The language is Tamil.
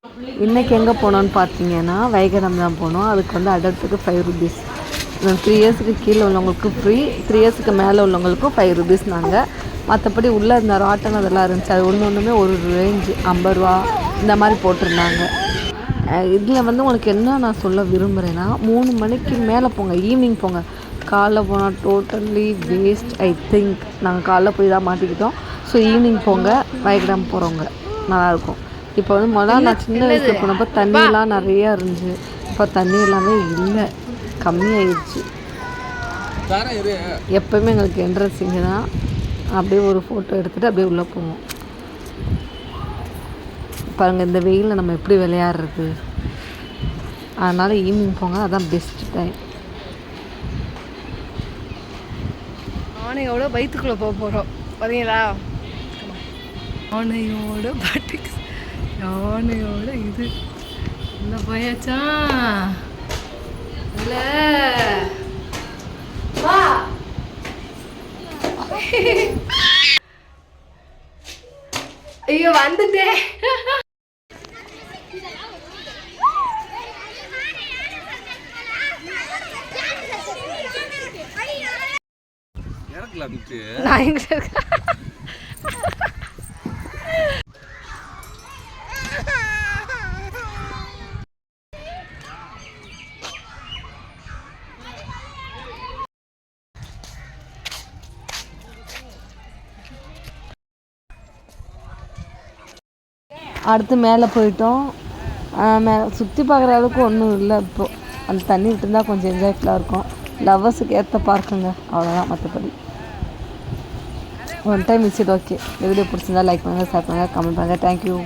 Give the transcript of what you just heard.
இன்றைக்கி எங்கே போனோன்னு பார்த்தீங்கன்னா வைகடம் தான் போனோம். அதுக்கு வந்து அடல்ட்டுக்கு 5 ருபீஸ், 3 இயர்ஸுக்கு கீழே உள்ளவங்களுக்கு ஃப்ரீ, 3 இயர்ஸுக்கு மேலே உள்ளவங்களுக்கும் 5 ருபீஸ். மற்றபடி உள்ளே இருந்த ராட்டன் அதெல்லாம் இருந்துச்சு. அது ஒன்றுமே ஒரு ரேஞ்சு 50 ரூபா இந்த மாதிரி போட்டிருந்தாங்க. இதில் வந்து உங்களுக்கு என்ன நான் சொல்ல விரும்புகிறேன்னா, 3 மணிக்கு மேலே போங்க, ஈவினிங் போங்க. காலைல போனால் டோட்டலி வேஸ்ட். ஐ திங்க் நாங்கள் காலைல போய் தான் மாட்டிக்கிட்டோம். ஸோ ஈவினிங் போங்க, வைகடம் போகிறவங்க நல்லாயிருக்கும். இப்போ வந்து நான் சின்ன வயசில் போனப்போ தண்ணியெலாம் நிறையா இருந்துச்சு. இப்போ தண்ணி எல்லாமே இல்லை, கம்மியாயிடுச்சு. எப்போவுமே எங்களுக்கு என்ட்ரன்ஸ் இங்கே தான். அப்படியே ஒரு ஃபோட்டோ எடுத்துகிட்டு அப்படியே உள்ளே போவோம். பாருங்கள், இந்த வெயிலில் நம்ம எப்படி விளையாடுறது. அதனால் ஈவினிங் போங்க, அதான் பெஸ்ட் டைம். ஆனையோட வயிற்றுக்குள்ளே போக போகிறோம், பார்த்தீங்களா? ஆனையோட பாட்டிக்ஸ், யானையோட இது உள்ள போயாச்சா? இல்லை வா. ஐயோ வந்துட்டேன். நான் எங்க இருக்கேன்? அடுத்து மேலே போயிட்டோம். சுற்றி பார்க்குற அளவுக்கு ஒன்றும் இல்லை. இப்போது அந்த தண்ணி விட்டுருந்தா கொஞ்சம் என்ஜாய்ஃபுல்லாக இருக்கும். லவ்வர்ஸுக்கு ஏற்ற பார்க்குங்க, அவ்வளோதான். மற்றபடி ஒன் டைம் விசிட். ஓகே, இந்த வீடியோ பிடிச்சிருந்தா லைக் பண்ணுங்கள், ஷேர் பண்ணுங்கள், கமெண்ட் பண்ணுங்கள். தேங்க்யூ.